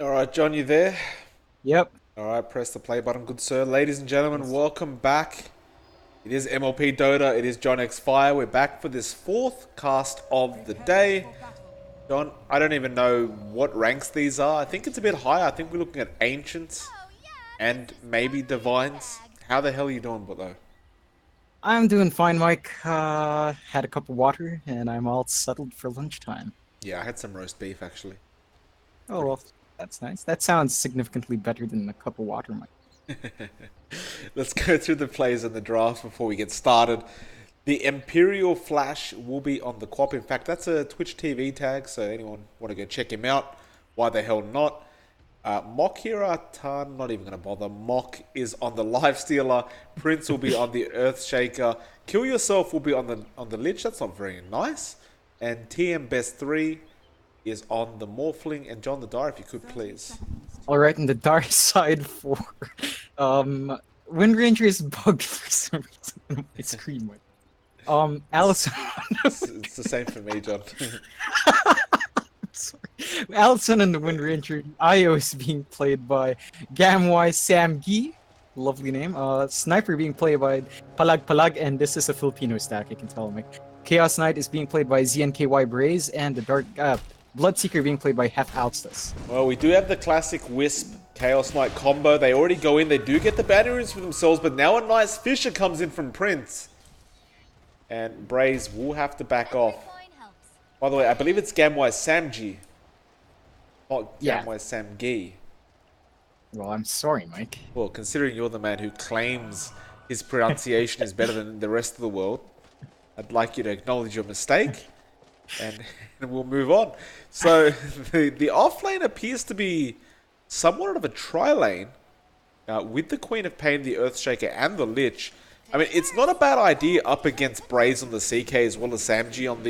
All right, John, you there? Yep. All right, press the play button, good sir. Ladies and gentlemen, Yes. welcome back. It is MLP Dota. It is John X Fire. We're back for this fourth cast of the day. John, I don't even know what ranks these are. I think it's a bit higher. I think we're looking at ancients and maybe divines. How the hell are you doing, but though? I'm doing fine, Mike. Had a cup of water, and I'm all settled for lunchtime. Yeah, I had some roast beef actually. Oh, Pretty. well, that's nice. That sounds significantly better than a cup of water, Mike. Let's go through the plays in the draft before we get started. The Imperial Flash will be on the QOP. In fact, that's a Twitch TV tag, so anyone want to go check him out? Why the hell not? Mokira Tan, not even going to bother. Mok is on the Lifestealer. Prince will be on the Earthshaker. Kill Yourself will be on the Lich. That's not very nice. And TM Best 3 is on the Morphling. And John the Dire, if you could please. All right, in the dark side for Wind Ranger is bugged for some reason on my screen, Mike. It's, Allison. it's the same for me, John. Sorry. Allison and the Wind Ranger. Io is being played by Gamwai Samgi. Lovely name. Sniper being played by Palag Palag, and this is a Filipino stack, I can tell, Mike. Chaos Knight is being played by ZNKY Braze, and the Dark Bloodseeker being played by Hef Alstas. Well, we do have the classic Wisp Chaos Knight combo. They already go in. They do get the batteries for themselves, but now a nice Fisher comes in from Prince. And Braze will have to back off. By the way, I believe it's Gamwise Samji, not Yeah. Gamwise Samgi. Well, I'm sorry, Mike. Well, considering you're the man who claims his pronunciation is better than the rest of the world, I'd like you to acknowledge your mistake, and, and we'll move on. So the off lane appears to be somewhat of a tri lane with the Queen of Pain, the Earthshaker, and the Lich. I mean, it's not a bad idea up against Braze on the CK as well as Samji on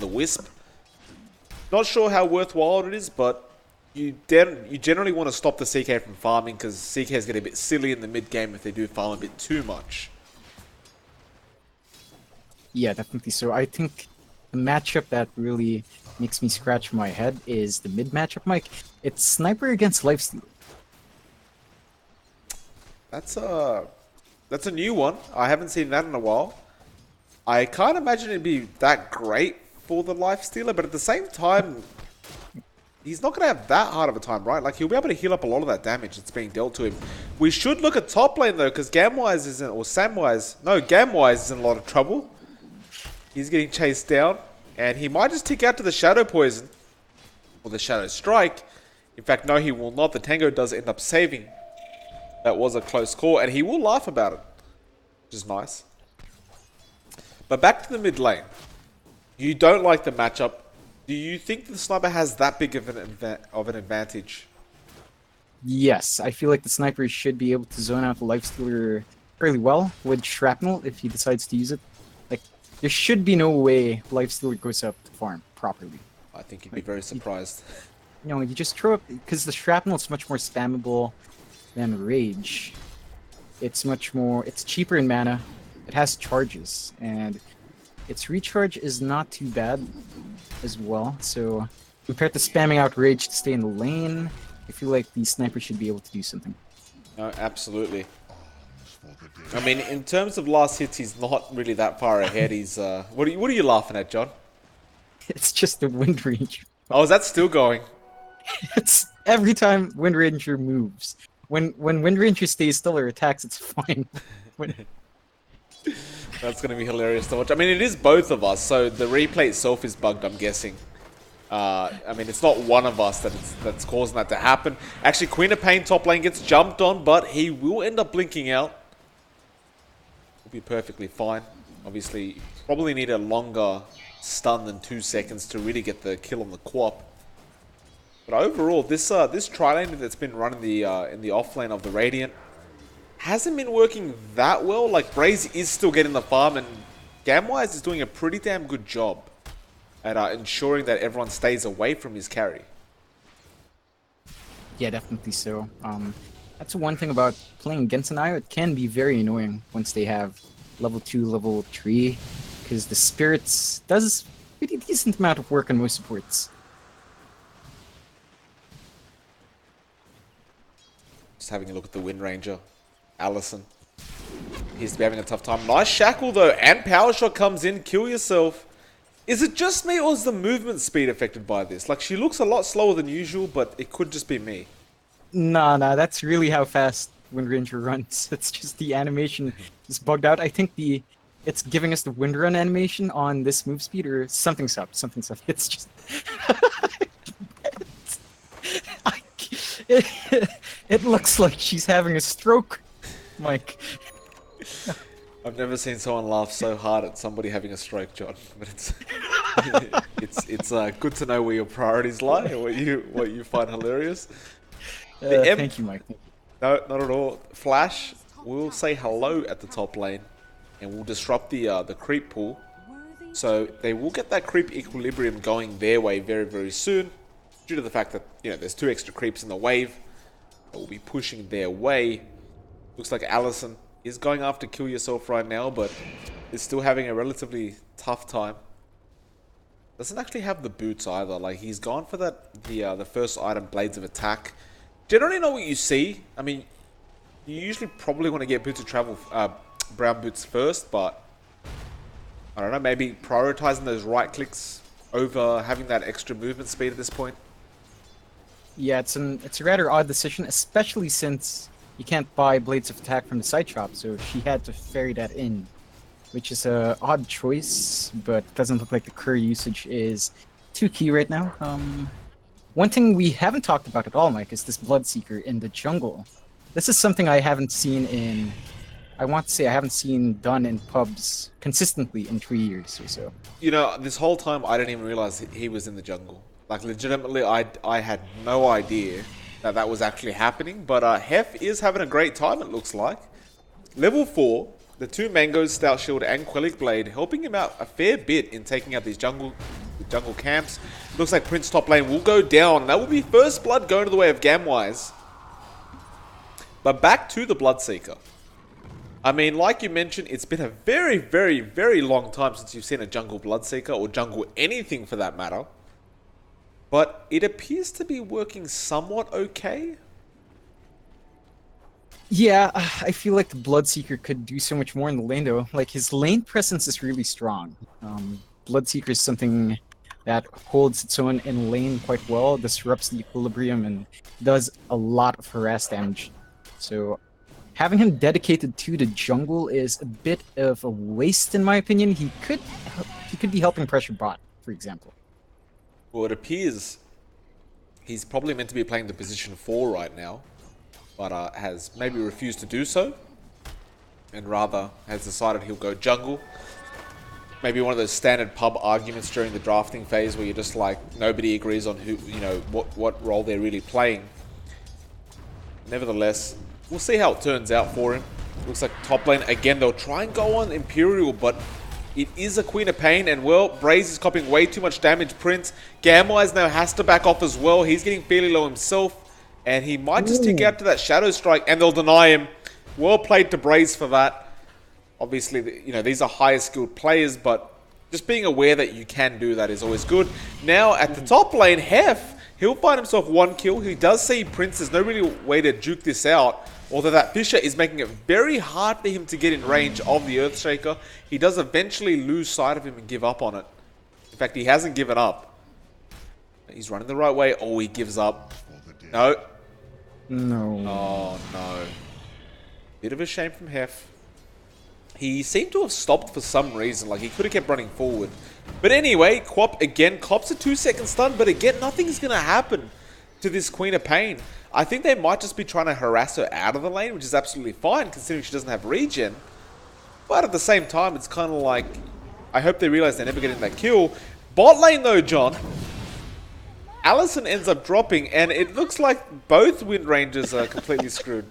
the Wisp. Not sure how worthwhile it is, but you generally want to stop the CK from farming because CKs get a bit silly in the mid game if they do farm a bit too much. Yeah, definitely. So I think the matchup that really makes me scratch my head is the mid matchup, Mike. It's Sniper against Lifesteal. That's a that's a new one. I haven't seen that in a while. I can't imagine it'd be that great for the Life Stealer, but at the same time, he's not going to have that hard of a time, right? Like, he'll be able to heal up a lot of that damage that's being dealt to him. We should look at top lane, though, because Gamwise isn't, or Samwise, no, Gamwise is in a lot of trouble. He's getting chased down, and he might just tick out to the Shadow Poison, or the Shadow Strike. In fact, no, he will not. The Tango does end up saving. That was a close call, and he will laugh about it, which is nice. But back to the mid lane. You don't like the matchup. Do you think the sniper has that big of an advantage? Yes, I feel like the Sniper should be able to zone out the Lifestealer fairly well with Shrapnel if he decides to use it. Like, there should be no way Lifestealer goes up to farm properly. I think you'd be Like, very surprised. you just throw up because the Shrapnel is much more spammable than Rage. It's cheaper in mana. It has charges, and its recharge is not too bad as well. So compared to spamming out Rage to stay in the lane, I feel like the Sniper should be able to do something. No, absolutely. I mean, in terms of last hits, he's not really that far ahead. He's what are you laughing at, John? It's just the Wind Ranger. Oh, is that still going? It's every time Wind Ranger moves. When Wind Ranger stays still or attacks, it's fine. When, That's gonna be hilarious to watch. I mean, it is both of us, so the replay itself is bugged, I'm guessing. I mean, it's not one of us that's causing that to happen. Actually, Queen of Pain top lane gets jumped on, but he will end up blinking out. Will be perfectly fine. Obviously, probably need a longer stun than 2 seconds to really get the kill on the QoP. But overall, this tri lane that's been run in the off lane of the Radiant hasn't been working that well. Like, Braze is still getting the farm, and Gamwise is doing a pretty damn good job at ensuring that everyone stays away from his carry. yeah, definitely so. That's one thing about playing against an IO. It can be very annoying once they have level 2, level 3, because the Spirits does pretty decent amount of work on most supports. Just having a look at the Wind Ranger. Allison. He's to be having a tough time. Nice shackle though, and power shot comes in. Kill yourself. Is it just me, or is the movement speed affected by this? Like, she looks a lot slower than usual, but it could just be me. Nah, that's really how fast Wind Ranger runs. It's just the animation is bugged out. I think it's giving us the Wind Run animation on this move speed, or something's up. Something's up. It's just it looks like she's having a stroke, Mike. I've never seen someone laugh so hard at somebody having a stroke, John. But it's good to know where your priorities lie and what you find hilarious. Thank you, Mike. No, not at all. Flash will say hello at the top lane, and will disrupt the creep pool. So they will get that creep equilibrium going their way very, very soon, due to the fact that there's 2 extra creeps in the wave that will be pushing their way. Looks like Allison is going after Kill Yourself right now, but is still having a relatively tough time. Doesn't actually have the boots either. Like, he's gone for the first item, Blades of Attack. Generally not what you see. I mean, you usually probably want to get Boots of Travel, brown boots first, but I don't know, maybe prioritizing those right clicks over having that extra movement speed at this point. Yeah, it's a rather odd decision, especially since you can't buy Blades of Attack from the side shop, so she had to ferry that in, which is a odd choice, but doesn't look like the curry usage is too key right now. One thing we haven't talked about at all, Mike, is this Bloodseeker in the jungle. This is something I haven't seen I want to say I haven't seen done in pubs consistently in 3 years or so. This whole time I didn't even realize he was in the jungle. Like, legitimately, I had no idea that was actually happening. But Hef is having a great time, it looks like. Level 4, the 2 Mangoes, Stout Shield, and Quellic Blade helping him out a fair bit in taking out these jungle camps. Looks like Prince top lane will go down. That will be first blood going to the way of Gamwise. But back to the Bloodseeker. I mean, like you mentioned, it's been a very, very, very long time since you've seen a jungle Bloodseeker, or jungle anything for that matter. But it appears to be working somewhat okay. Yeah, I feel like the Bloodseeker could do so much more in the lane, though. Like, his lane presence is really strong. Bloodseeker is something that holds its own in lane quite well, disrupts the equilibrium, and does a lot of harass damage. So, having him dedicated to the jungle is a bit of a waste, in my opinion. He could be helping pressure bot, for example. Well, it appears he's probably meant to be playing the position 4 right now, but has maybe refused to do so, and rather has decided he'll go jungle. Maybe one of those standard pub arguments during the drafting phase where you're just like, nobody agrees on who, what role they're really playing. Nevertheless, we'll see how it turns out for him. Looks like top lane, again, they'll try and go on Imperial, but it is a Queen of Pain, and well, Braze is copying way too much damage. Prince, Gamwise now has to back off as well. He's getting fairly low himself, and he might just take out to that Shadow Strike, and they'll deny him. Well played to Braze for that. Obviously, these are higher skilled players, but just being aware that you can do that is always good. Now, at the top lane, Hef, he'll find himself 1 kill. He does see Prince. There's no really way to juke this out. Although that Fissure is making it very hard for him to get in range of the Earthshaker. He does eventually lose sight of him and give up on it. In fact, he hasn't given up. He's running the right way. Oh, he gives up. No. No. Oh, no. Bit of a shame from Hef. He seemed to have stopped for some reason. Like, he could have kept running forward. But anyway, Quap again. Cops a 2-second stun. But again, nothing's going to happen to this Queen of Pain. I think they might just be trying to harass her out of the lane, which is absolutely fine, considering she doesn't have regen. But at the same time, it's kind of like, I hope they realize they're never getting that kill. Bot lane though, John. Allison ends up dropping, and it looks like both Wind Rangers are completely screwed.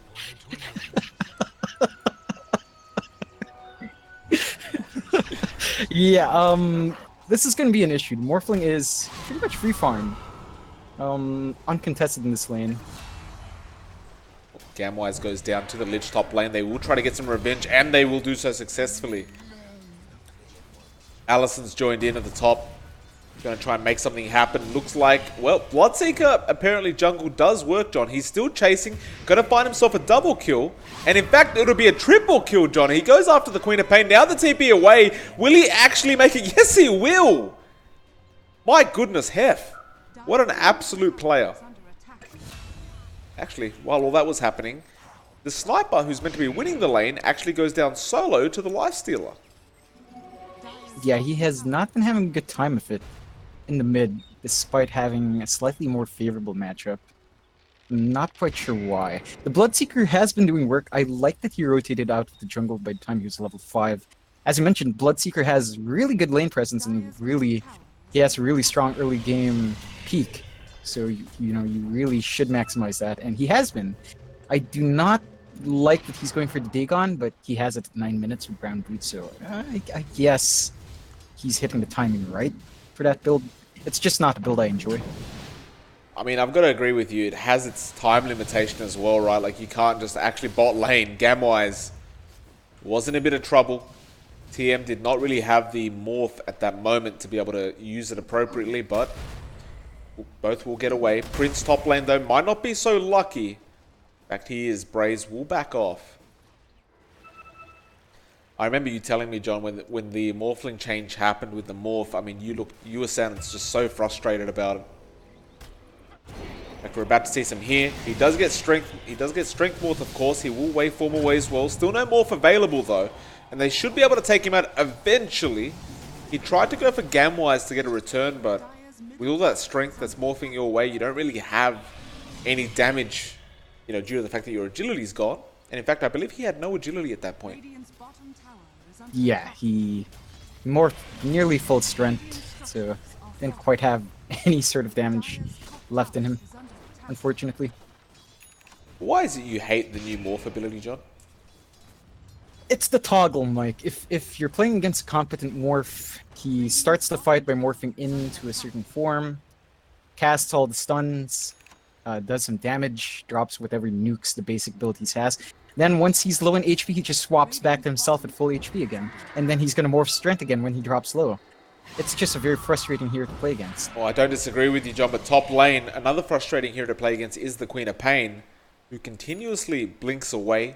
Yeah, this is going to be an issue. Morphling is pretty much free farm. Uncontested in this lane. Gamwise goes down to the Lich top lane. They will try to get some revenge, and they will do so successfully. Allison's joined in at the top. Gonna try and make something happen. Looks like, well, Bloodseeker apparently jungle does work, John. He's still chasing. Gonna find himself a double kill. And in fact, it'll be a triple kill, John. He goes after the Queen of Pain. Now the TP away. Will he actually make it? Yes, he will. My goodness, Hef. What an absolute player. Actually, while all that was happening, the sniper who's meant to be winning the lane actually goes down solo to the Lifestealer. Yeah, he has not been having a good time with it in the mid, despite having a slightly more favorable matchup. I'm not quite sure why. The Bloodseeker has been doing work. I like that he rotated out of the jungle by the time he was level 5. As you mentioned, Bloodseeker has really good lane presence and he has a really strong early game peak. So, you know, you really should maximize that, and he has been. I do not like that he's going for the Dagon, but he has it at 9 minutes with Brown Boots, so I guess he's hitting the timing right for that build. It's just not the build I enjoy. I mean, I've got to agree with you. It has its time limitation as well, right? Like, you can't just actually bot lane. Gamwise was in a bit of trouble. TM did not really have the morph at that moment to be able to use it appropriately, but both will get away. Prince top lane, though, might not be so lucky. In fact, he is. Braze will back off. I remember you telling me, John, when the Morphling change happened with the morph, I mean, you were sounding just so frustrated about it. Like, we're about to see some here. He does get strength. He does get strength morph, of course. He will waveform away as well. Still no morph available, though. And they should be able to take him out eventually. He tried to go for Gamwise to get a return, but with all that strength that's morphing your way, you don't really have any damage, you know, due to the fact that your agility's gone. And in fact, I believe he had no agility at that point. Yeah, he morphed nearly full strength, so didn't quite have any sort of damage left in him, unfortunately. Why is it you hate the new morph ability, John? It's the toggle, Mike. If you're playing against a competent morph, he starts the fight by morphing into a certain form, casts all the stuns, does some damage, drops whatever nukes the basic abilities has. Then once he's low in HP, he just swaps back to himself at full HP again. And then he's going to morph strength again when he drops low. It's just a very frustrating hero to play against. Oh, I don't disagree with you, John, but top lane, another frustrating hero to play against is the Queen of Pain, who continuously blinks away.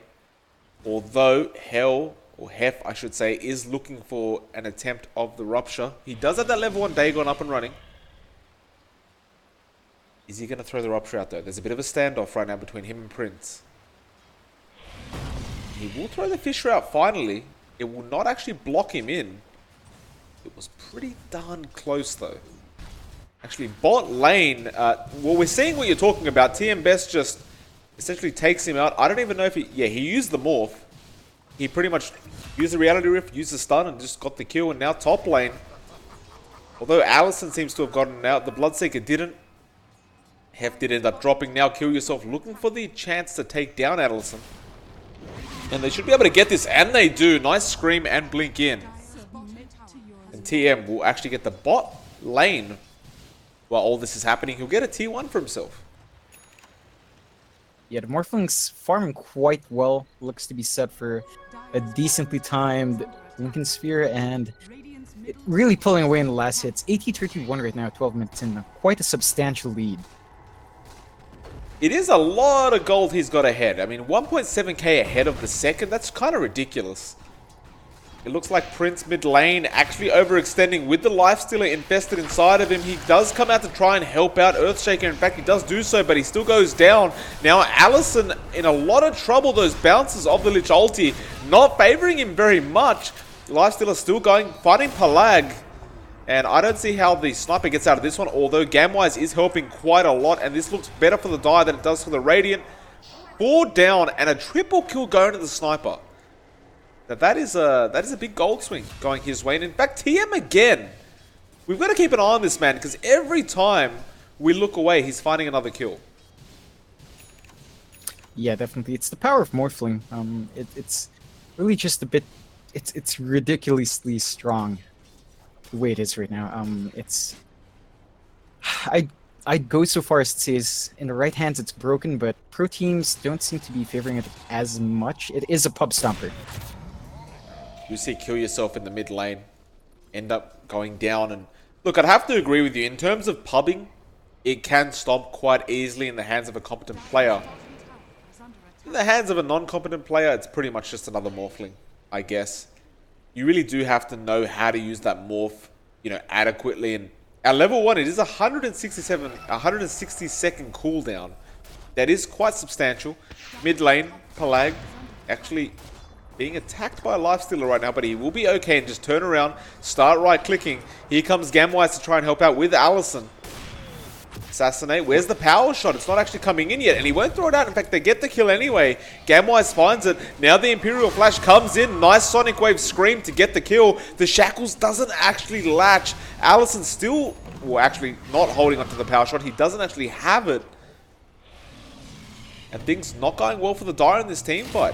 Although Hef, I should say, is looking for an attempt of the Rupture. He does have that level 1 Dagon up and running. Is he going to throw the Rupture out, though? There's a bit of a standoff right now between him and Prince. He will throw the Fissure out finally. It will not actually block him in. It was pretty darn close, though. Actually, bot lane, well, we're seeing what you're talking about. TM Best just essentially takes him out. I don't even know if he... Yeah, he used the morph. He pretty much used the Reality Rift, used the stun, and just got the kill. And now top lane, although Allison seems to have gotten out, the Bloodseeker didn't. Hef did end up dropping. Now Kill Yourself, looking for the chance to take down Allison. And they should be able to get this, and they do. Nice scream and blink in. And TM will actually get the bot lane while all this is happening. He'll get a T1 for himself. Yeah, the Morphling's farming quite well. Looks to be set for a decently timed Lincoln Sphere, and it really pulling away in the last hits. 80-31 right now, 12 minutes in. Quite a substantial lead. It is a lot of gold he's got ahead. I mean, 1.7k ahead of the second. That's kind of ridiculous. It looks like Prince mid lane actually overextending with the Lifestealer infested inside of him. He does come out to try and help out Earthshaker. In fact, he does do so, but he still goes down. Now, Allison in a lot of trouble. Those bounces of the Lich ulti not favoring him very much. Lifestealer still going, fighting Palag. And I don't see how the sniper gets out of this one, although Gamwise is helping quite a lot, and this looks better for the die than it does for the Radiant. 4 down, and a triple kill going to the sniper. Now that is a big gold swing going his way, and in fact, TM again. We've got to keep an eye on this man, because every time we look away, he's finding another kill. Yeah, definitely. It's the power of Morphling. It's really just a bit... It's ridiculously strong. The way it is right now. I'd go so far as to say is in the right hands it's broken, but pro teams don't seem to be favoring it as much. It is a pub stomper. You see Kill Yourself in the mid lane, end up going down, and Look, I'd have to agree with you. In terms of pubbing, it can stomp quite easily in the hands of a competent player. In the hands of a non-competent player, it's pretty much just another Morphling, I guess. You really do have to know how to use that Morph, you know, adequately. And at level 1, it is 160 second cooldown. That is quite substantial. Mid lane, Pelag actually being attacked by a Lifestealer right now, but he will be okay and just turn around, start right-clicking. Here comes Gamwise to try and help out with Allison. Assassinate. Where's the power shot? It's not actually coming in yet, and he won't throw it out. In fact, they get the kill anyway. Gamwise finds it. Now the Imperial Flash comes in. Nice Sonic Wave Scream to get the kill. The Shackles doesn't actually latch. Allison still, well, actually not holding onto the power shot. He doesn't actually have it. And things not going well for the Dire in this team fight.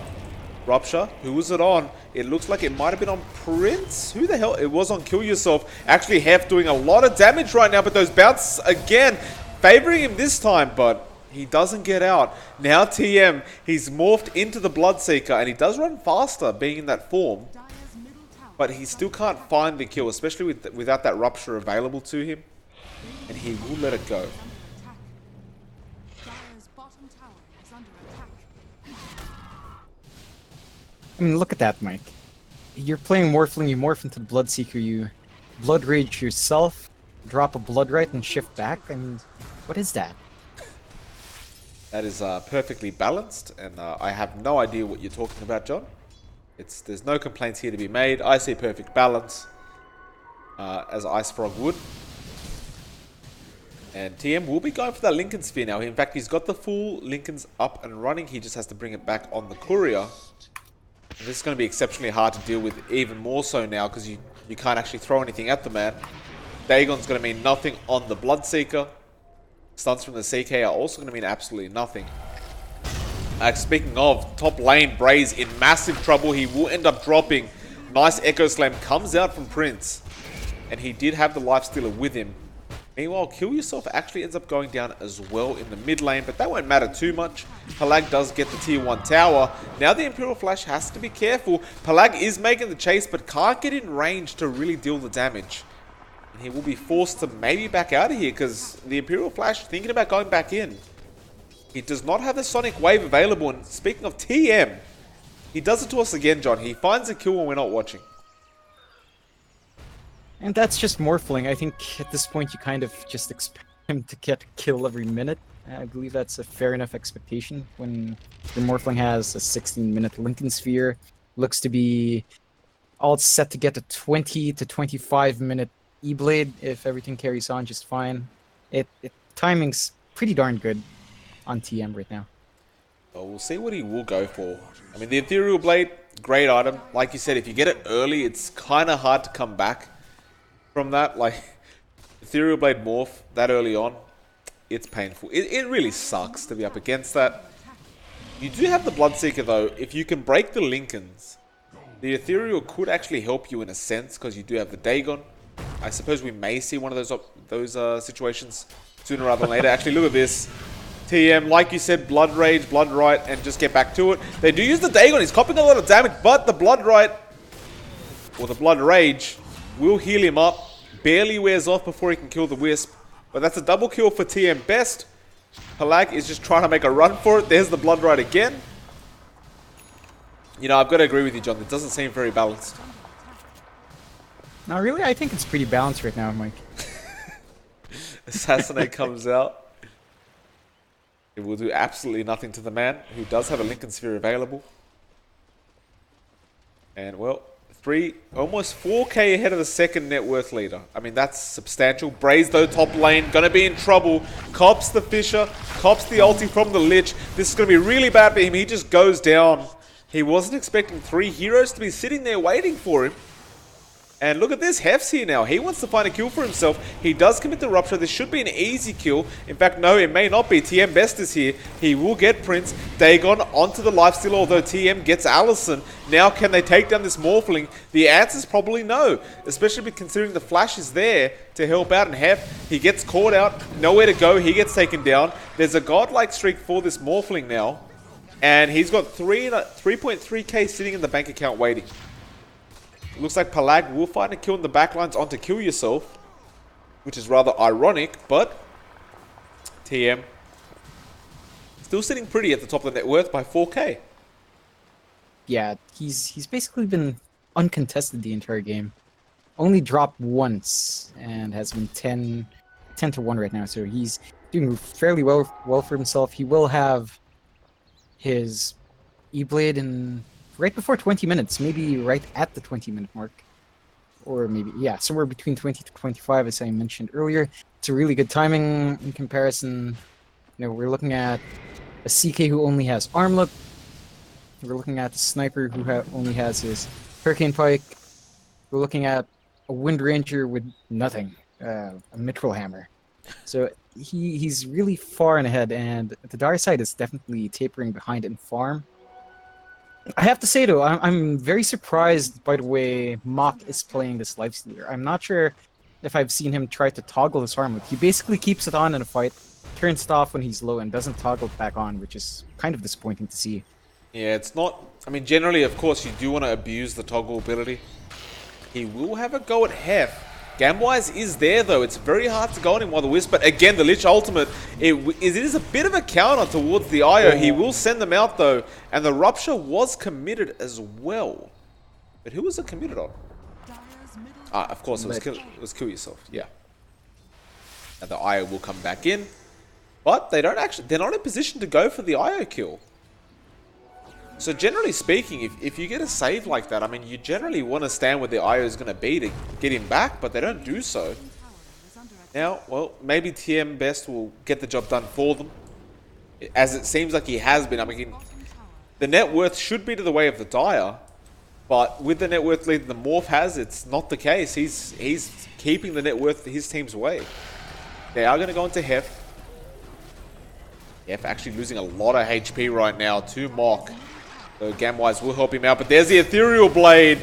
Rupture, who was it on? It looks like it might have been on Prince. Who the hell? It was on Kill Yourself. Actually, Hef doing a lot of damage right now, but those bounces again favoring him this time, but he doesn't get out. Now TM, he's morphed into the Bloodseeker, and he does run faster being in that form, but he still can't find the kill, especially without that Rupture available to him, and he will let it go. I mean, look at that, Mike. You're playing Morphling, you morph into Bloodseeker, you Blood Rage yourself, drop a Blood Right, and shift back. I mean, what is that? That is perfectly balanced, and I have no idea what you're talking about, John. There's no complaints here to be made. I see perfect balance, as IceFrog would. And TM will be going for that Lincoln Sphere now. In fact, he's got the full Lincolns up and running. He just has to bring it back on the Courier. And this is going to be exceptionally hard to deal with, even more so now, because you can't actually throw anything at the man. Dagon's going to mean nothing on the Bloodseeker. Stunts from the CK are also going to mean absolutely nothing. Speaking of, top lane, Braze in massive trouble. He will end up dropping. Nice Echo Slam comes out from Prince. And he did have the Lifestealer with him. Meanwhile, Kill Yourself actually ends up going down as well in the mid lane, but that won't matter too much. Pelag does get the tier 1 tower. Now the Imperial Flash has to be careful. Pelag is making the chase, but can't get in range to really deal the damage. And he will be forced to maybe back out of here, because the Imperial Flash thinking about going back in. He does not have the Sonic Wave available, and speaking of TM, he does it to us again, John. He finds a kill when we're not watching. And that's just Morphling. I think at this point you kind of just expect him to get a kill every minute. I believe that's a fair enough expectation when your Morphling has a 16-minute Lincoln Sphere. Looks to be all set to get a 20 to 25-minute E-Blade if everything carries on just fine. Timing's pretty darn good on TM right now. Well, we'll see what he will go for. I mean, the Ethereal Blade, great item. Like you said, if you get it early, it's kind of hard to come back from that. Like, Ethereal Blade morph that early on, it's painful. It really sucks to be up against that. You do have the Bloodseeker though. If you can break the Lincolns, the Ethereal could actually help you in a sense, because you do have the Dagon. I suppose we may see one of those situations sooner rather than later. Actually, look at this. TM, like you said, Blood Rage, Blood Right, and just get back to it. They do use the Dagon. He's copping a lot of damage, but the Blood Right, or the Blood Rage, will heal him up. Barely wears off before he can kill the Wisp. But that's a double kill for TM Best. Pelag is just trying to make a run for it. There's the Blood Right again. You know, I've got to agree with you, John. It doesn't seem very balanced. No, really, I think it's pretty balanced right now, Mike. Assassinate comes out. It will do absolutely nothing to the man, who does have a Lincoln Sphere available. And, well, almost 4k ahead of the second net worth leader. I mean, that's substantial. Braze, though, top lane, gonna be in trouble. Cops the Fissure, cops the ulti from the Lich. This is gonna be really bad for him. He just goes down. He wasn't expecting 3 heroes to be sitting there waiting for him. And look at this, Hef's here now. He wants to find a kill for himself. He does commit the Rupture. This should be an easy kill. In fact, no, it may not be. TM Best is here. He will get Prince. Dagon onto the Lifestealer, although TM gets Allison. Now, can they take down this Morphling? The answer is probably no, especially considering the Flash is there to help out. And Hef, he gets caught out. Nowhere to go. He gets taken down. There's a godlike streak for this Morphling now. And he's got 3.3k sitting in the bank account waiting. Looks like Pelag will find a kill in the backlines onto Kill Yourself. which is rather ironic, but TM still sitting pretty at the top of the net worth by 4K. Yeah, he's basically been uncontested the entire game. Only dropped once and has been 10 to 1 right now, so he's doing fairly well for himself. He will have his E-Blade in right before 20 minutes, maybe right at the 20-minute mark. Or maybe, yeah, somewhere between 20 to 25, as I mentioned earlier. It's a really good timing in comparison. You know, we're looking at a CK who only has Armlet. We're looking at the Sniper who only has his Hurricane Pike. We're looking at a Wind Ranger with nothing, a Mithril Hammer. So he's really far and ahead, and the Dire side is definitely tapering behind in farm. I have to say though, I'm very surprised by the way Mach is playing this Lifestealer. I'm not sure if I've seen him try to toggle his armlet. He basically keeps it on in a fight, turns it off when he's low, and doesn't toggle it back on, which is kind of disappointing to see. Yeah, it's not... I mean, generally, of course, you do want to abuse the toggle ability. He will have a go at Hef. Gamwise is there, though. It's very hard to go on him while the Wisp, but again, the Lich ultimate, it is a bit of a counter towards the IO. He will send them out, though, and the Rupture was committed as well. But who was it committed on? Ah, of course, it was Kill Yourself, yeah. And the IO will come back in, but they're not in position to go for the IO kill. So generally speaking, if you get a save like that, I mean, you generally want to stand where the IO is going to be to get him back, but they don't do so. Now, well, maybe TM Best will get the job done for them, as it seems like he has been. I mean, the net worth should be to the way of the Dire, but with the net worth lead the Morph has, it's not the case. He's keeping the net worth his team's way. They are going to go into Hef. Hef actually losing a lot of HP right now to Mach. So Gamwise will help him out, but there's the Ethereal Blade.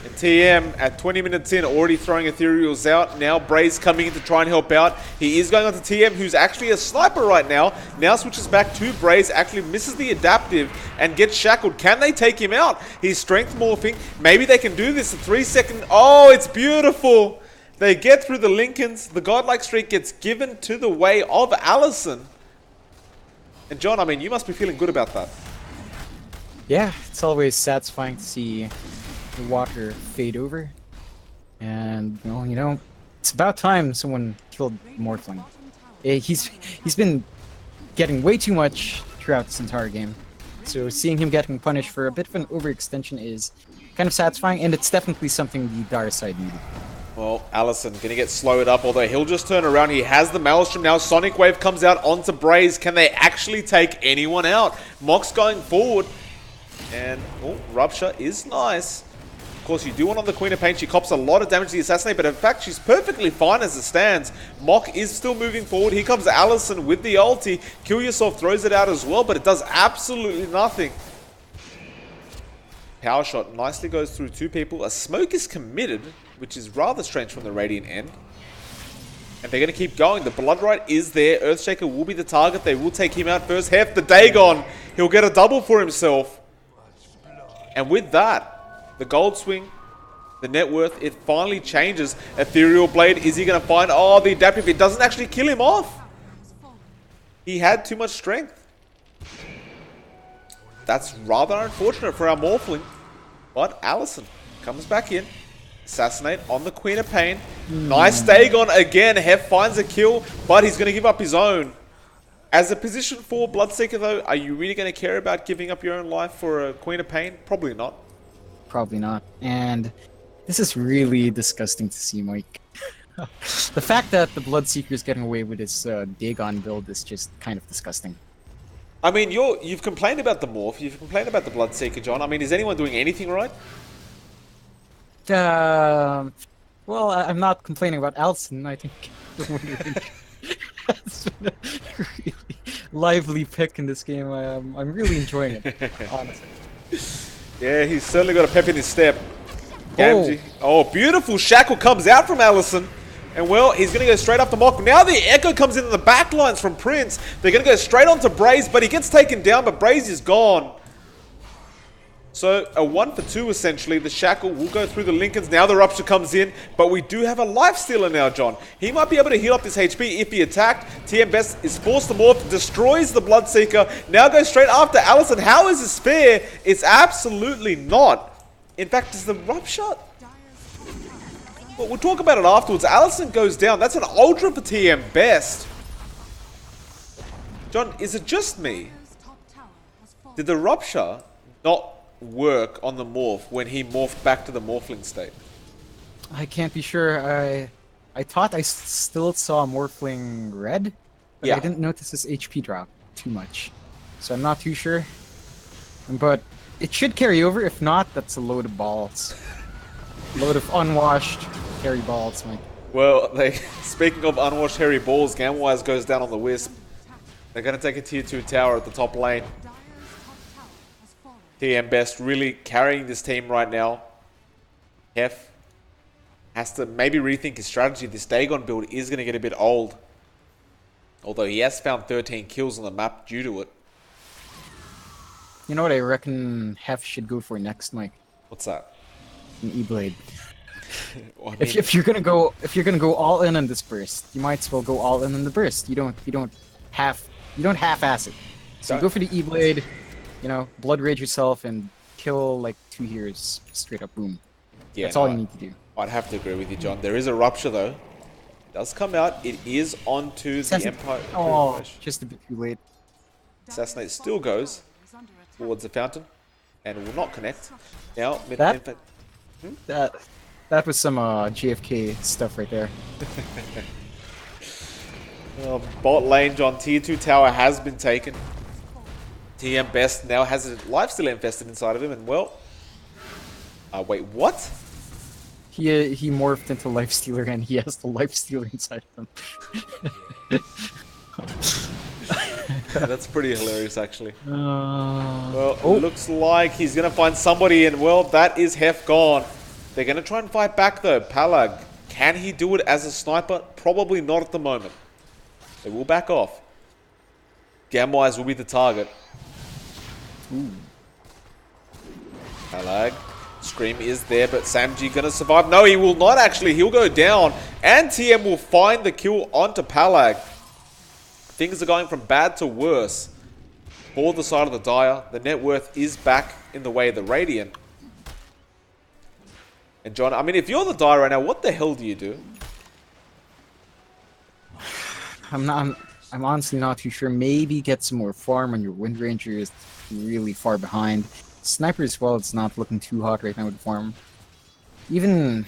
And TM at 20 minutes in, already throwing Ethereals out. Now Braze coming in to try and help out. He is going on to TM, who's actually a sniper right now. Now switches back to Braze, actually misses the adaptive and gets shackled. Can they take him out? He's strength morphing. Maybe they can do this. A 3-second. Oh, it's beautiful. They get through the Lincolns. The godlike streak gets given to the way of Allison. And John, I mean, you must be feeling good about that. Yeah, it's always satisfying to see the water fade over. And, well, you know, it's about time someone killed Morphling. He's been getting way too much throughout this entire game. So seeing him getting punished for a bit of an overextension is kind of satisfying, and it's definitely something the Dire side needed. Well, Allison going to get slowed up, although he'll just turn around. He has the Maelstrom now. Sonic Wave comes out onto Braze. Can they actually take anyone out? Mox going forward. And, oh, Rupture is nice. Of course, you do want on the Queen of Pain. She cops a lot of damage to the Assassinate, but in fact, she's perfectly fine as it stands. Mach is still moving forward. Here comes Allison with the ulti. Kill Yourself throws it out as well, but it does absolutely nothing. Power Shot nicely goes through two people. A smoke is committed, which is rather strange from the Radiant end. And they're going to keep going. The Bloodrite is there. Earthshaker will be the target. They will take him out first. Hef, the Dagon. He'll get a double for himself. And with that, the Gold Swing, the net worth, it finally changes. Ethereal Blade, is he going to find... Oh, the adaptive, it doesn't actually kill him off. He had too much strength. That's rather unfortunate for our Morphling. But Allison comes back in. Assassinate on the Queen of Pain. Nice Dagon again. Hef finds a kill, but he's going to give up his own. As a position 4 Bloodseeker, though, are you really going to care about giving up your own life for a Queen of Pain? Probably not. Probably not. And this is really disgusting to see, Mike. The fact that the Bloodseeker is getting away with his Dagon build is just kind of disgusting. I mean, you've complained about the Morph, you've complained about the Bloodseeker, John. I mean, is anyone doing anything right? Well, I'm not complaining about Allison. I think that's been a really lively pick in this game. I'm really enjoying it, honestly. Yeah, he's certainly got a pep in his step. Gamgee. Oh, beautiful shackle comes out from Allison. And well, he's going to go straight up to Mach. Now the Echo comes in the back lines from Prince. They're going to go straight onto Braze, but he gets taken down, but Braze is gone. So a 1 for 2 essentially. The Shackle will go through the Lincolns. Now the Rupture comes in, but we do have a Lifestealer now, John. He might be able to heal up this HP if he attacked. TM Best is forced to morph, destroys the Bloodseeker. Now goes straight after Allison. How is this fair? It's absolutely not. In fact, is the Rupture... Well, we'll talk about it afterwards. Allison goes down. That's an Ultra for TM Best. John, is it just me? Did the Rupture not work on the morph when he morphed back to the Morphling state? I can't be sure. I thought I still saw Morphling red, but Yeah. I didn't notice his HP drop too much. So I'm not too sure. But it should carry over. If not, that's a load of balls. Load of unwashed hairy balls, Mike. Well, speaking of unwashed hairy balls, Gamwise goes down on the Wisp. They're going to take a tier 2 tower at the top lane. TM Best really carrying this team right now. Hef has to maybe rethink his strategy. This Dagon build is going to get a bit old. Although he has found 13 kills on the map due to it. You know what I reckon Hef should go for next, Mike? What's that? An E-Blade. Well, I mean, If you're gonna go all in on this burst, you might as well go all in on the burst. You don't half-ass it. So you go for the E-Blade, you know, blood rage yourself and kill like 2 heroes straight up. Boom. yeah, That's all no, you need to do. I'd have to agree with you, John. There is a Rupture though. It does come out. It is onto the Empire. Oh, just a bit too late. Assassinate still goes towards the fountain and will not connect. Now, That- That was some JFK stuff right there. Bot lane, John. Tier 2 tower has been taken. TM Best now has a Lifestealer infested inside of him, and well... wait, what? He morphed into Lifestealer and he has the Lifestealer inside of him. That's pretty hilarious, actually. Uh, Well, it looks like he's going to find somebody, and well, that is Hef gone. They're going to try and fight back, though. Palag, can he do it as a sniper? Probably not at the moment. They will back off. Gamwise will be the target. Palag. Scream is there, but Samji going to survive. No, he will not actually. He'll go down, and TM will find the kill onto Palag. Things are going from bad to worse for the side of the Dire. The net worth is back in the way of the Radiant. And John, I mean, if you're the Dire right now, what the hell do you do? I'm honestly not too sure. Maybe get some more farm on your Wind Ranger is really far behind. Sniper as well, it's not looking too hot right now with the farm. Even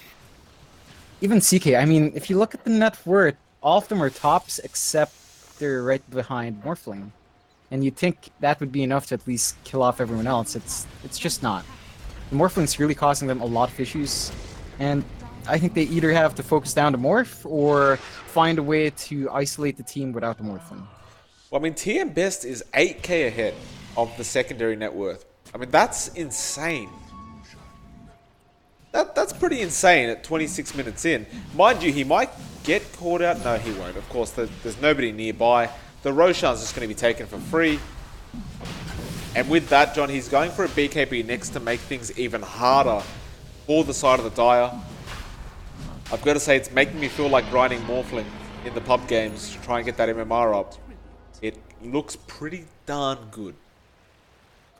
CK, I mean, if you look at the net worth, all of them are tops except they're right behind Morphling. And you'd think that would be enough to at least kill off everyone else. It's just not. The Morphling's really causing them a lot of issues. And I think they either have to focus down the Morph or find a way to isolate the team without the Morphling. Well, I mean, TM Best is 8k ahead of the secondary net worth. I mean, that's insane. That's pretty insane at 26 minutes in. Mind you, he might get caught out. No, he won't. Of course, there's nobody nearby. The Roshan's just going to be taken for free. And with that, John, he's going for a BKB next to make things even harder for the side of the Dire. I've got to say, it's making me feel like grinding Morphling in the pub games to try and get that MMR up. It looks pretty darn good.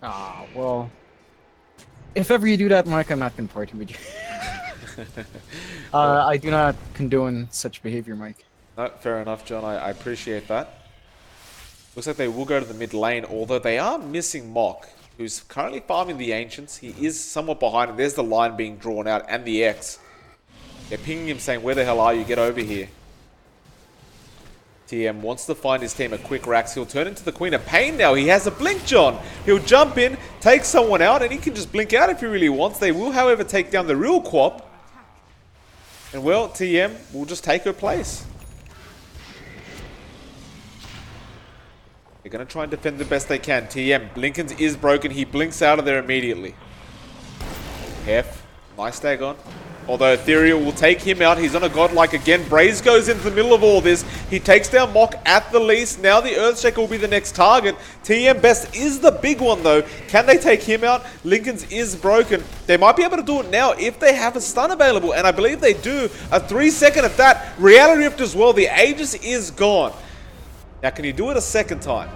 Ah, well, if ever you do that, Mike, I'm not going to party with you. I do not condone such behavior, Mike. No, fair enough, John. I appreciate that. Looks like they will go to the mid lane, although they are missing Mok, who's currently farming the Ancients. He is somewhat behind, and there's the line being drawn out, and the X. They're pinging him saying, where the hell are you? Get over here. TM wants to find his team a quick Rax. He'll turn into the Queen of Pain now. He has a blink, John. He'll jump in, take someone out, and he can just blink out if he really wants. They will, however, take down the real Quap. And, well, TM will just take her place. They're going to try and defend the best they can. TM, Blinkens is broken. He blinks out of there immediately. Hef, nice Dagon. Although Ethereal will take him out. He's on a godlike again. Braze goes into the middle of all this. He takes down Mock at the least. Now the Earthshaker will be the next target. TM Best is the big one though. Can they take him out? Linken's is broken. They might be able to do it now if they have a stun available. And I believe they do. A 3-second at that. Reality Rift as well. The Aegis is gone. Now can you do it a second time?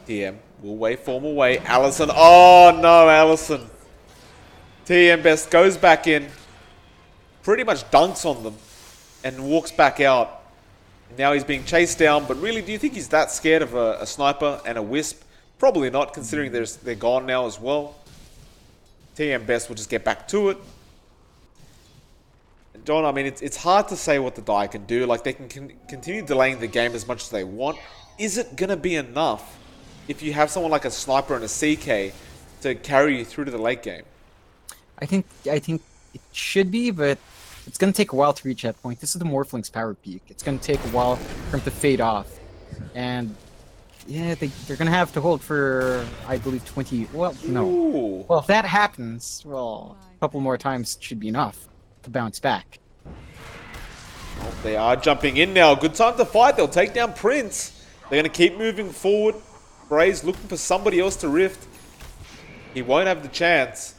TM will waveform away. Allison. Oh no, Allison. TM Best goes back in, pretty much dunks on them, and walks back out. Now he's being chased down, but really, do you think he's that scared of a sniper and a wisp? Probably not, considering they're gone now as well. TM Best will just get back to it. And John, I mean, it's hard to say what the DIE can do. Like, they can continue delaying the game as much as they want. Is it going to be enough if you have someone like a sniper and a CK to carry you through to the late game? I think it should be, but it's going to take a while to reach that point. This is the Morphling's power peak. It's going to take a while for him to fade off. And yeah, they're going to have to hold for, I believe, 20... Well, no. Ooh. Well, if that happens, well, a couple more times should be enough to bounce back. Well, they are jumping in now. Good time to fight. They'll take down Prince. They're going to keep moving forward. Braze looking for somebody else to rift. He won't have the chance.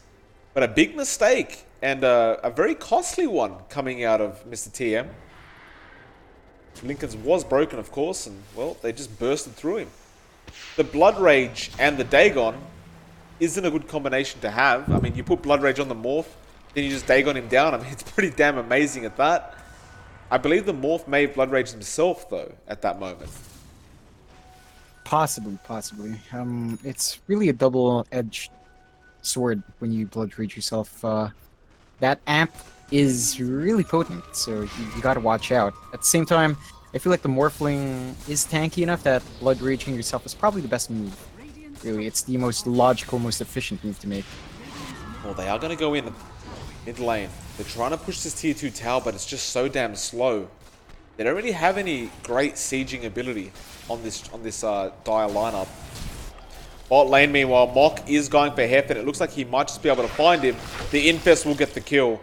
But a big mistake, and a very costly one coming out of Mr. TM. Linken's was broken, of course, and, well, they just bursted through him. The Blood Rage and the Dagon isn't a good combination to have. I mean, you put Blood Rage on the Morph, then you just Dagon him down. I mean, it's pretty damn amazing at that. I believe the Morph may have Blood Rage himself, though, at that moment. Possibly. It's really a double-edged sword when you Blood Rage yourself. That amp is really potent, so you gotta watch out. At the same time, I feel like the Morphling is tanky enough that Blood Raging yourself is probably the best move. Really, it's the most logical, most efficient move to make. Well, they are going to go in mid lane. They're trying to push this tier 2 tower, but it's just so damn slow. They don't really have any great sieging ability on this dire lineup. Bot lane, meanwhile, Mock is going for Hef, and it looks like he might just be able to find him. The Infest will get the kill.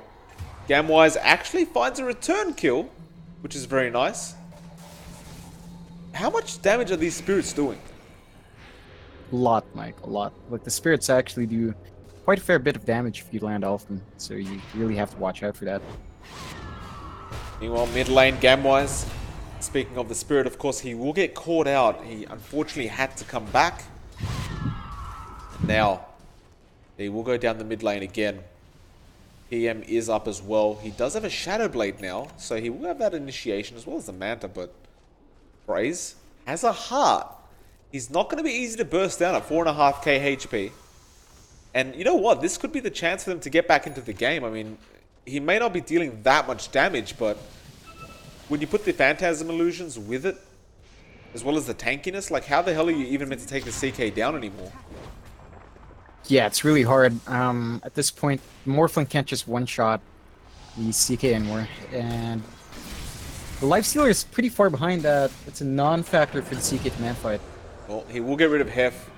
Gamwise actually finds a return kill, which is very nice. How much damage are these spirits doing? A lot, Mike, a lot. Like, the spirits actually do quite a fair bit of damage if you land often, so you really have to watch out for that. Meanwhile, mid lane, Gamwise. Speaking of the spirit, of course, he will get caught out. He unfortunately had to come back. Now, he will go down the mid lane again. PM is up as well. He does have a Shadow Blade now, so he will have that initiation as well as the Manta, but Braze has a heart. He's not going to be easy to burst down at 4.5k HP. And you know what? This could be the chance for them to get back into the game. I mean, he may not be dealing that much damage, but when you put the Phantasm Illusions with it, as well as the tankiness, like how the hell are you even meant to take the CK down anymore? Yeah, it's really hard. At this point, Morphling can't just one-shot the CK anymore, and the Lifestealer is pretty far behind that. It's a non-factor for the CK command fight. Well, he will get rid of Hef.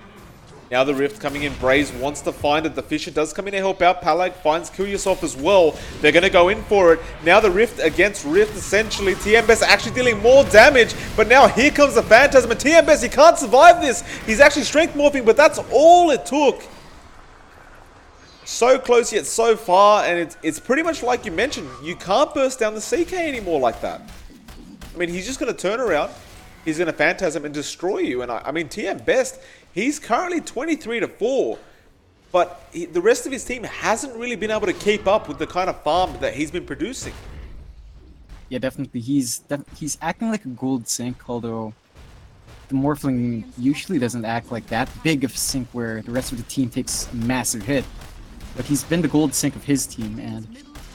Now the Rift coming in. Braze wants to find it. The Fisher does come in to help out. Palag finds Kill Yourself as well. They're going to go in for it. Now the Rift against Rift, essentially. TM Best actually dealing more damage. But now here comes the Phantasm. And TM Best, he can't survive this. He's actually strength morphing, but that's all it took. So close yet so far. And it's pretty much like you mentioned. You can't burst down the CK anymore like that. I mean, he's just going to turn around. He's going to Phantasm and destroy you. And I mean, TM Best, he's currently 23-4. But the rest of his team hasn't really been able to keep up with the kind of farm that he's been producing. Yeah, definitely. He's acting like a gold sink, although the Morphling usually doesn't act like that big of a sink where the rest of the team takes a massive hit. But he's been the gold sink of his team, and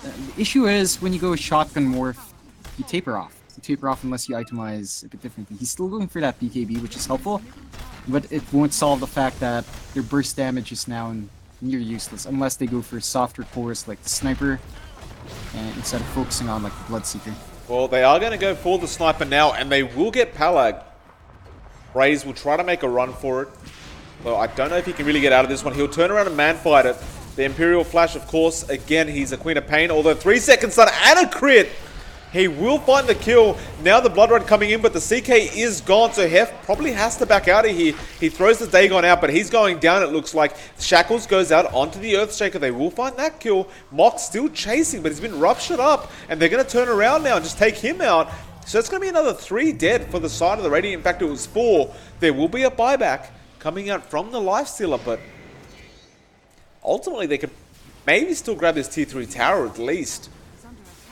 the issue is when you go shotgun morph, you taper off. You taper off unless you itemize a bit differently. He's still going for that BKB, which is helpful, but it won't solve the fact that their burst damage is now near useless unless they go for softer cores like the Sniper, and instead of focusing on like the Bloodseeker. Well, they are going to go for the Sniper now, and they will get Palag. Braze will try to make a run for it. Well, I don't know if he can really get out of this one. He'll turn around and man fight it. The Imperial Flash, of course, again, he's a Queen of Pain, although 3 seconds stun and a crit. He will find the kill. Now the Blood Run coming in, but the CK is gone, so Hef probably has to back out of here. He throws the Dagon out, but he's going down, it looks like. Shackles goes out onto the Earthshaker. They will find that kill. Mock still chasing, but he's been ruptured up, and they're going to turn around now and just take him out. So it's going to be another 3 dead for the side of the Radiant. In fact, it was 4. There will be a buyback coming out from the Lifestealer, but ultimately they could maybe still grab this tier 3 tower at least.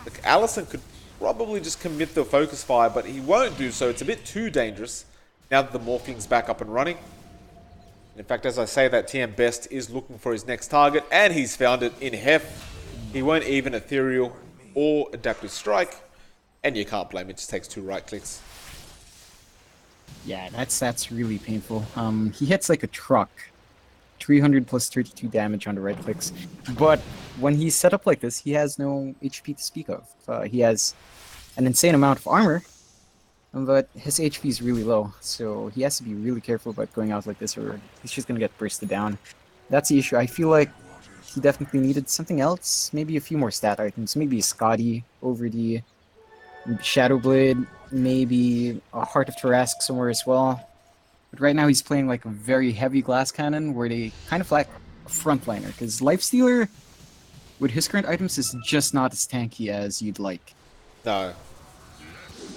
Like, Allison could probably just commit the focus fire, but he won't do so. It's a bit too dangerous now that the Morphling's back up and running. In fact, as I say that, TM Best is looking for his next target, and he's found it in Hef. He won't even Ethereal or Adaptive Strike, and you can't blame it. It just takes 2 right clicks. Yeah, that's really painful. He hits like a truck. 300 plus 32 damage on the right clicks. But when he's set up like this, he has no HP to speak of. He has an insane amount of armor, but his HP is really low. So he has to be really careful about going out like this, or he's just going to get bursted down. That's the issue. I feel like he definitely needed something else. Maybe a few more stat items. Maybe a Scotty over the Shadow Blade. Maybe a Heart of Tarrasque somewhere as well. But right now he's playing like a very heavy glass cannon where they kind of lack a frontliner, because Lifestealer with his current items is just not as tanky as you'd like. No.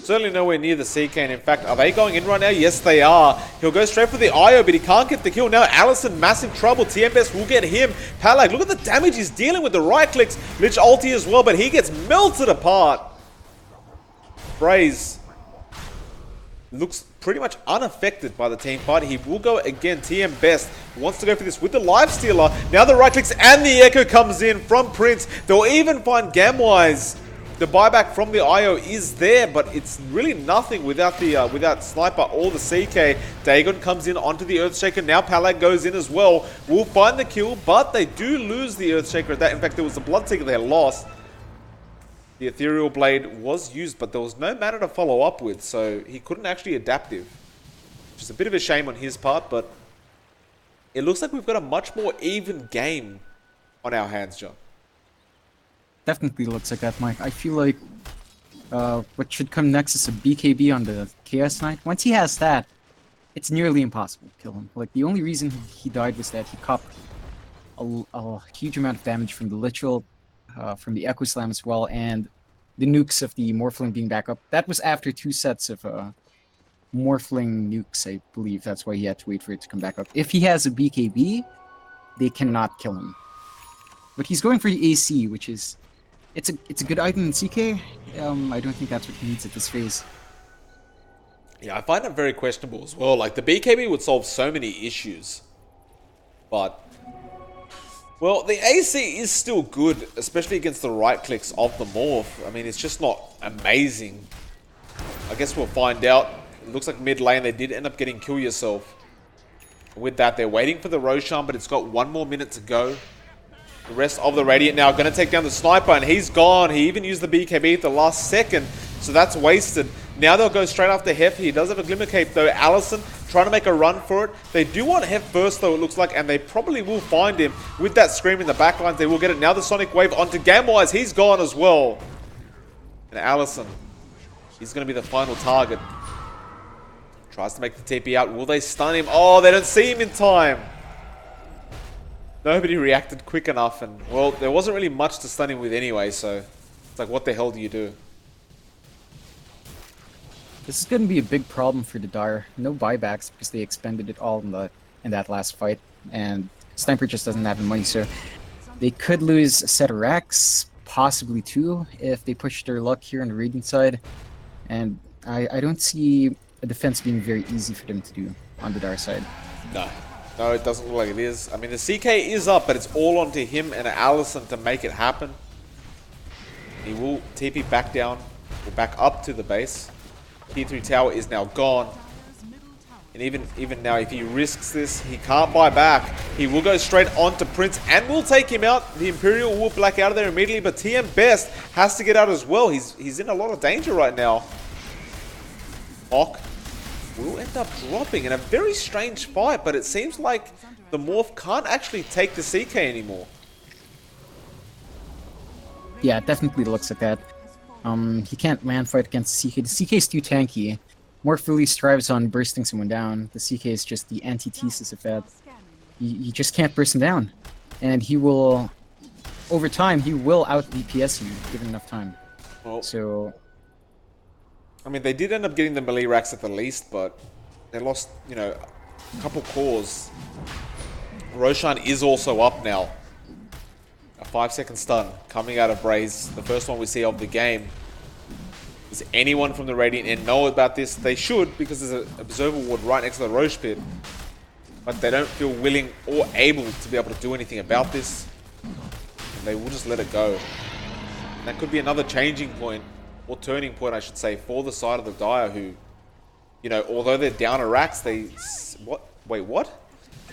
Certainly nowhere near the CK, and in fact, are they going in right now? Yes, they are. He'll go straight for the IO, but he can't get the kill. Now Allison, massive trouble. TM Best will get him. Palag, look at the damage he's dealing with the right clicks. Lich ulti as well, but he gets melted apart. Braze looks pretty much unaffected by the team fight. He will go again. TM Best wants to go for this with the Lifestealer. Now the right clicks and the Echo comes in from Prince. They'll even find Gamwise. The buyback from the IO is there, but it's really nothing without the without Sniper or the CK. Dagon comes in onto the Earthshaker. Now Palag goes in as well. Will find the kill, but they do lose the Earthshaker at that. In fact, there was a Bloodseeker they lost. The Ethereal Blade was used, but there was no mana to follow up with, so he couldn't actually adaptive. Which is a bit of a shame on his part, but it looks like we've got a much more even game on our hands, John. Definitely looks like that, Mike. I feel like what should come next is a BKB on the Chaos Knight. Once he has that, it's nearly impossible to kill him. Like, the only reason he died was that he copped a huge amount of damage from the Literal, from the Echo Slam as well, and the nukes of the Morphling being back up. That was after 2 sets of Morphling nukes, I believe. That's why he had to wait for it to come back up. If he has a BKB, they cannot kill him. But he's going for the AC, which is... It's a good item in CK. I don't think that's what he needs at this phase. Yeah, I find that very questionable as well. Like, the BKB would solve so many issues. But... well, the AC is still good, especially against the right clicks of the Morph. I mean, it's just not amazing. I guess we'll find out. It looks like mid lane they did end up getting Kill Yourself. With that, they're waiting for the Roshan, but it's got 1 more minute to go. The rest of the Radiant now going to take down the Sniper, and he's gone. He even used the BKB at the last second, so that's wasted. Now they'll go straight after Hef. He does have a Glimmer Cape though. Allison trying to make a run for it. They do want Hef first though, it looks like, and they probably will find him. With that Scream in the backlines, they will get it. Now the Sonic Wave onto Gamwise. He's gone as well. And Allison, he's going to be the final target. Tries to make the TP out. Will they stun him? Oh, they don't see him in time. Nobody reacted quick enough, and, well, there wasn't really much to stun him with anyway, so it's like, what the hell do you do? This is going to be a big problem for the Dire. No buybacks because they expended it all in that last fight, and Sniper just doesn't have the money, so they could lose a set of racks, possibly 2, if they push their luck here on the Radiant side, and I don't see a defense being very easy for them to do on the Dire side. No, it doesn't look like it is. I mean, the CK is up, but it's all onto him and Allison to make it happen. He will TP back down, or back up to the base. T3 tower is now gone. And even now, if he risks this, he can't buy back. He will go straight on to Prince and will take him out. The Imperial will black out of there immediately, but TM Best has to get out as well. He's in a lot of danger right now. Mock will end up dropping in a very strange fight, but it seems like the Morph can't actually take the CK anymore. Yeah, it definitely looks like that. He can't land fight against CK. The CK is too tanky. Morpheus thrives on bursting someone down. The CK is just the antithesis of that. You just can't burst him down. And he will, over time, he will out DPS you given enough time. Well, So, I mean, they did end up getting the melee racks at the least, but they lost, you know, a couple cores. Roshan is also up now. A 5-second stun coming out of Braze, the first one we see of the game. Does anyone from the Radiant End know about this? They should, because there's an observer ward right next to the Roche pit. But they don't feel willing or able to be able to do anything about this. And they will just let it go. And that could be another changing point, or turning point I should say, for the side of the Dire who, you know, although they're down a racks, they... What? Wait, what?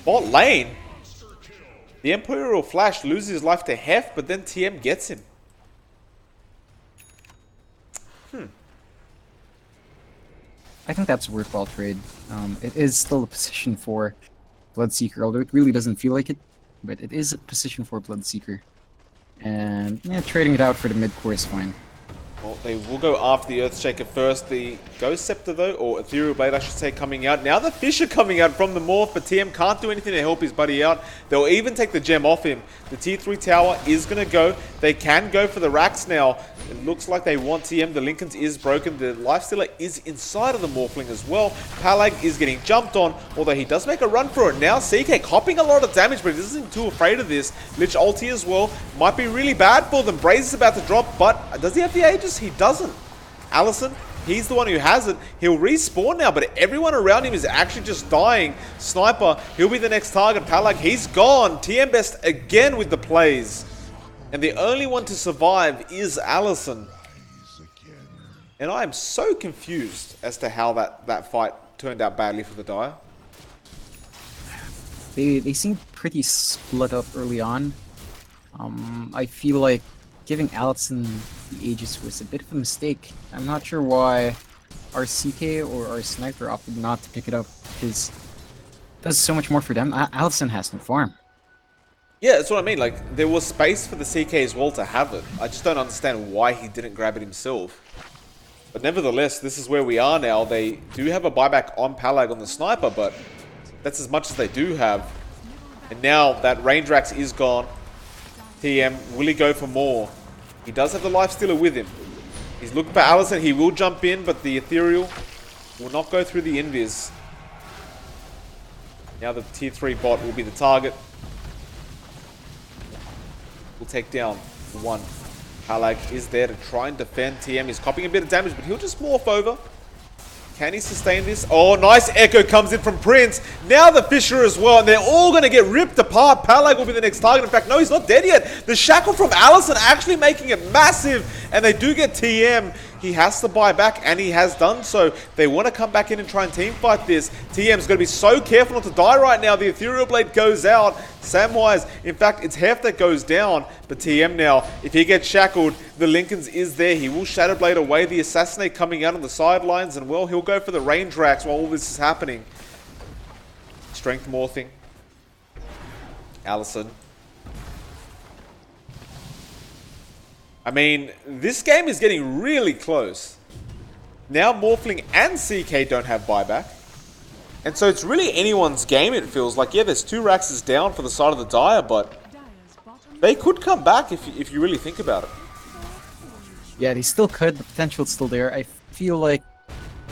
Bot lane? The Imperial Flash loses his life to Hef, but then TM gets him. I think that's a worthwhile trade. It is still a position for Bloodseeker, although it really doesn't feel like it. But it is a position for Bloodseeker. And yeah, trading it out for the mid-core is fine. Well, they will go after the Earthshaker first. The Ghost Scepter, though, or Ethereal Blade, I should say, coming out. Now the Fish are coming out from the Morph, but TM can't do anything to help his buddy out. They'll even take the gem off him. The Tier 3 tower is going to go. They can go for the racks now. It looks like they want TM. The Linken's is broken. The Lifestealer is inside of the Morphling as well. Palag is getting jumped on, although he does make a run for it. Now CK copping a lot of damage, but he doesn't seem too afraid of this. Lich ulti as well. Might be really bad for them. Braze is about to drop, but does he have the Aegis? He doesn't. Allison, he's the one who has it. He'll respawn now, but everyone around him is actually just dying. Sniper, he'll be the next target. Palag, he's gone. TM Best again with the plays. And the only one to survive is Allison. And I am so confused as to how that fight turned out badly for the Dire. They seem pretty split up early on. I feel like giving Allison the Aegis was a bit of a mistake. I'm not sure why our CK or our Sniper opted not to pick it up, because it does so much more for them. Allison has no farm. Yeah, that's what I mean. Like, there was space for the CK as well to have it. I just don't understand why he didn't grab it himself. But nevertheless, this is where we are now. They do have a buyback on Palag on the Sniper, but that's as much as they do have. And now that Range Rax is gone. TM, will he go for more? He does have the Lifestealer with him. He's looking for Allison. He will jump in, but the Ethereal will not go through the Invis. Now the Tier 3 bot will be the target. Will take down one. Palag is there to try and defend. TM is copying a bit of damage, but he'll just morph over. Can he sustain this? Oh, nice echo comes in from Prince. Now the Fisher as well, and they're all going to get ripped apart. Palag will be the next target. In fact, no, he's not dead yet. The shackle from Allison actually making it massive, and they do get TM. He has to buy back, and he has done so. They want to come back in and try and team fight this. TM's going to be so careful not to die right now. The Ethereal Blade goes out. Samwise, in fact, it's Hef that goes down. But TM now, if he gets shackled, the Linken's is there. He will Shadow Blade away. The Assassinate coming out on the sidelines, and well, he'll go for the Range Rax while all this is happening. Strength morphing. Allison. I mean, this game is getting really close. Now Morphling and CK don't have buyback. And so it's really anyone's game, it feels like. Yeah, there's 2 Raxes down for the side of the Dire, but they could come back if you really think about it. Yeah, they still could. The potential's still there. I feel like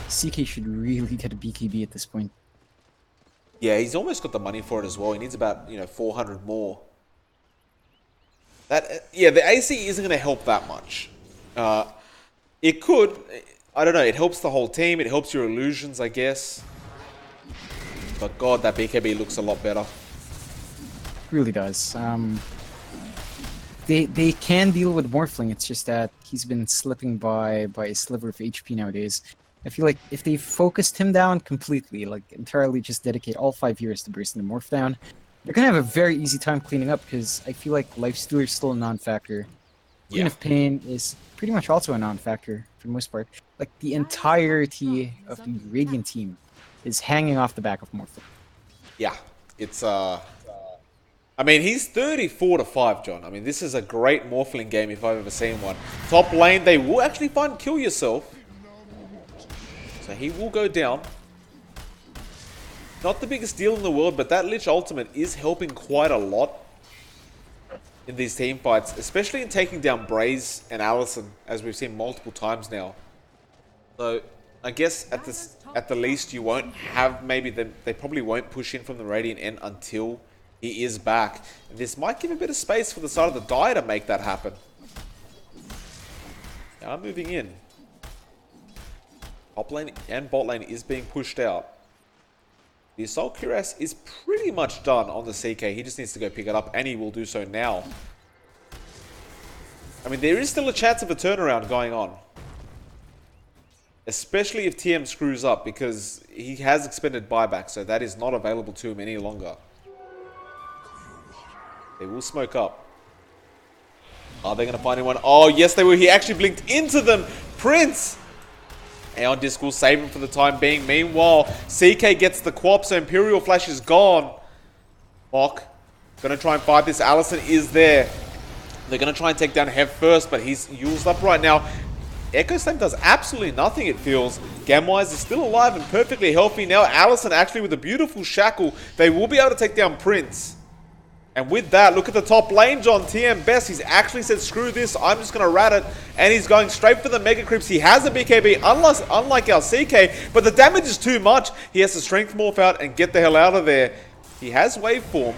CK should really get a BKB at this point. Yeah, he's almost got the money for it as well. He needs about, 400 more. Yeah, the AC isn't going to help that much. It could. I don't know. It helps the whole team. It helps your illusions, I guess. But God, that BKB looks a lot better. It really does. They can deal with Morphling. It's just that he's been slipping by a sliver of HP nowadays. I feel like if they focused him down completely, like entirely just dedicate all 5 years to bursting the Morph down, they're going to have a very easy time cleaning up, because I feel like Lifestealer is still a non-factor. Queen of Pain is pretty much also a non-factor for the most part. Like, the entirety of the Radiant team is hanging off the back of Morphling. Yeah, it's I mean, he's 34-5, John. I mean, this is a great Morphling game if I've ever seen one. Top lane, they will actually find Kill Yourself. So he will go down. Not the biggest deal in the world, but that Lich ultimate is helping quite a lot in these team fights, especially in taking down Braze and Allison, as we've seen multiple times now. So I guess at the least you won't have, maybe they probably won't push in from the Radiant End until he is back. And this might give a bit of space for the side of the Dire to make that happen. Now I'm moving in. Top lane and bot lane is being pushed out. The Assault Cuirass is pretty much done on the CK. He just needs to go pick it up, and he will do so now. I mean, there is still a chance of a turnaround going on. Especially if TM screws up, because he has expended buyback, so that is not available to him any longer. They will smoke up. Are they going to find anyone? Oh, yes, they will. He actually blinked into them. Prince! Aeon Disc will save him for the time being. Meanwhile, CK gets the Quap, so Imperial Flash is gone. Mok gonna try and fight this. Allison is there. They're gonna try and take down Hev first, but he's used up right now. Echo Slam does absolutely nothing, it feels. Gamwise is still alive and perfectly healthy. Now Allison actually with a beautiful shackle. They will be able to take down Prince. And with that, look at the top lane, John. TM Best, he's actually said, screw this, I'm just going to rat it. And he's going straight for the Mega Creeps. He has a BKB, unlike our CK, but the damage is too much. He has to Strength Morph out and get the hell out of there. He has Waveform.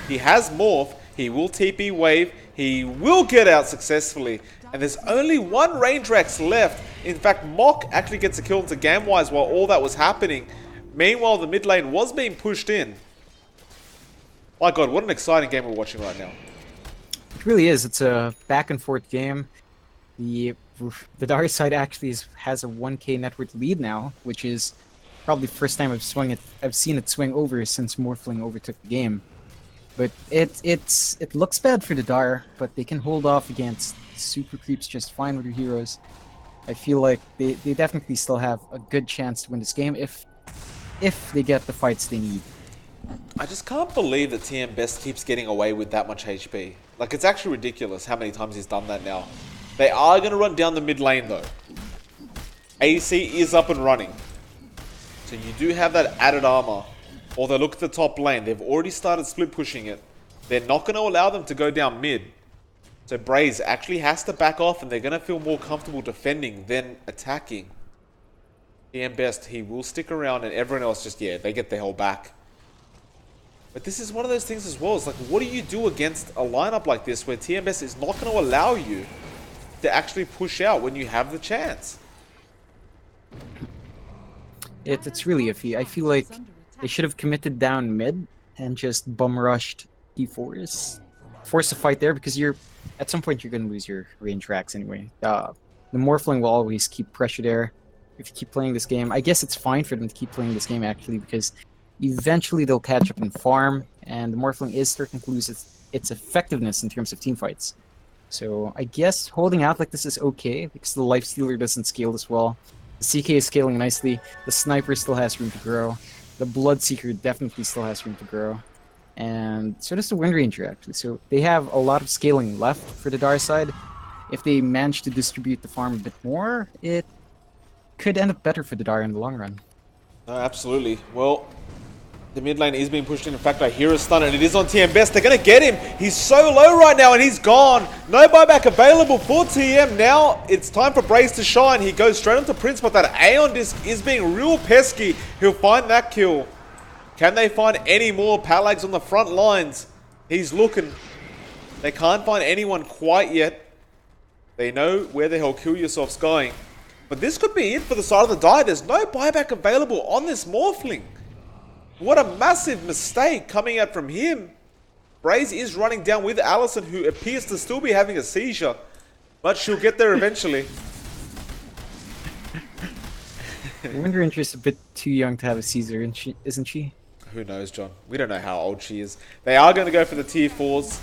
He has Morph. He will TP Wave. He will get out successfully. And there's only one Range Rex left. In fact, Mok actually gets a kill into Gamwise while all that was happening. Meanwhile, the mid lane was being pushed in. My god, what an exciting game we're watching right now. It really is. It's a back and forth game. The Dire side actually has a 1k net worth lead now, which is probably the first time I've seen it swing over since Morphling overtook the game. But it looks bad for the Dire, but they can hold off against super creeps just fine with their heroes. I feel like they definitely still have a good chance to win this game if they get the fights they need. I just can't believe that TM Best keeps getting away with that much HP. Like, it's actually ridiculous how many times he's done that now. They are going to run down the mid lane, though. AC is up and running. So you do have that added armor. Although, look at the top lane. They've already started split pushing it. They're not going to allow them to go down mid. So Braze actually has to back off, and they're going to feel more comfortable defending than attacking. TM Best, he will stick around, and everyone else just, yeah, they get the hell back. But this is one of those things as well. It's like, what do you do against a lineup like this where TMS is not going to allow you to actually push out when you have the chance? It's really iffy. I feel like they should have committed down mid and just bum rushed T4s. Force a fight there because at some point you're going to lose your range racks anyway. The Morphling will always keep pressure there. If you keep playing this game, I guess it's fine for them to keep playing this game actually because eventually they'll catch up and farm, and the Morphling is starting to lose its effectiveness in terms of team fights. So I guess holding out like this is okay, because the Lifestealer doesn't scale as well. The CK is scaling nicely, the Sniper still has room to grow, the Bloodseeker definitely still has room to grow, and so does the Wind Ranger actually. So they have a lot of scaling left for the Dire side. If they manage to distribute the farm a bit more, it could end up better for the Dire in the long run. Absolutely. Well, the mid lane is being pushed in. In fact, I hear a stun, and it is on TM Best. They're going to get him. He's so low right now, and he's gone. No buyback available for TM. Now it's time for Braze to shine. He goes straight onto Prince, but that Aeon Disc is being real pesky. He'll find that kill. Can they find any more Palags on the front lines? He's looking. They can't find anyone quite yet. They know where the hell Kill Yourself's going. But this could be it for the side of the Die. There's no buyback available on this Morphling. What a massive mistake coming out from him. Braze is running down with Allison, who appears to still be having a seizure. But she'll get there eventually. Wind Ranger is a bit too young to have a seizure, isn't she? Who knows, John? We don't know how old she is. They are going to go for the tier 4s.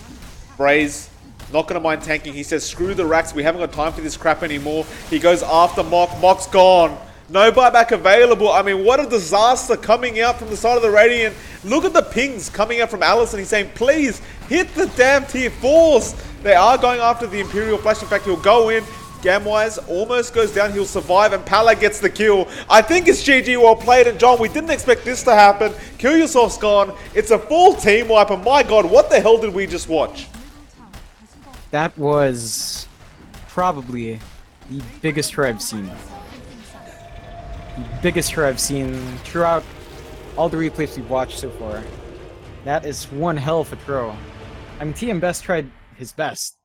Braze, not going to mind tanking. He says, screw the racks. We haven't got time for this crap anymore. He goes after Mok. Mok's gone. No buyback available. I mean, what a disaster coming out from the side of the Radiant. Look at the pings coming out from Allison. He's saying, please, hit the damn tier 4s. They are going after the Imperial Flash. In fact, he'll go in. Gamwise almost goes down. He'll survive, and Pala gets the kill. I think it's GG, well played. And John, we didn't expect this to happen. Kill Yourself's gone. It's a full team wipe, and my god, what the hell did we just watch? That was probably the biggest throw I've seen. The biggest throw I've seen throughout all the replays we've watched so far. That is one hell of a throw. I mean, TM Best tried his best,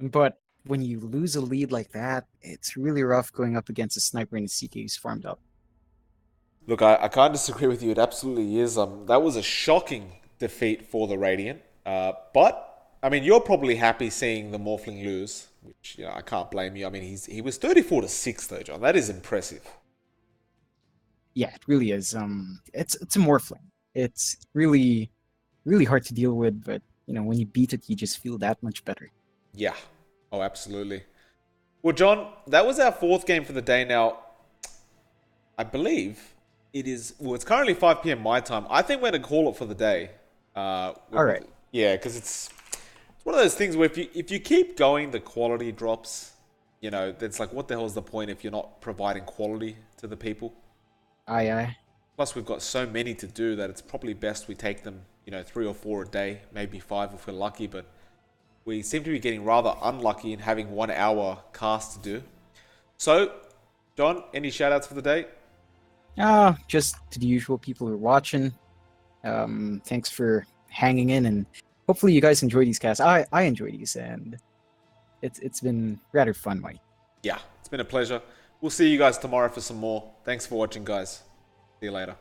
but when you lose a lead like that, it's really rough going up against a sniper and a CK who's farmed up. Look, I can't disagree with you. It absolutely is. That was a shocking defeat for the Radiant. But, I mean, you're probably happy seeing the Morphling lose, which, you know, I can't blame you. I mean, he was 34-6 though, John. That is impressive. Yeah, it really is. It's a Morphling. It's really, really hard to deal with, but, you know, when you beat it, you just feel that much better. Yeah. Oh, absolutely. Well, John, that was our 4th game for the day. Now, I believe it is... Well, it's currently 5 p.m. my time. I think we're going to call it for the day. All right. Yeah, because it's one of those things where if you keep going, the quality drops. You know, it's like, what the hell is the point if you're not providing quality to the people? Aye. Plus, we've got so many to do that it's probably best we take them, you know, 3 or 4 a day, maybe 5 if we're lucky, but we seem to be getting rather unlucky in having 1 hour cast to do. So, John, any shout-outs for the day? Just to the usual people who are watching. Thanks for hanging in, and hopefully you guys enjoy these casts. I enjoy these, and it's been rather fun, Mike. Yeah, it's been a pleasure. We'll see you guys tomorrow for some more. Thanks for watching, guys. See you later.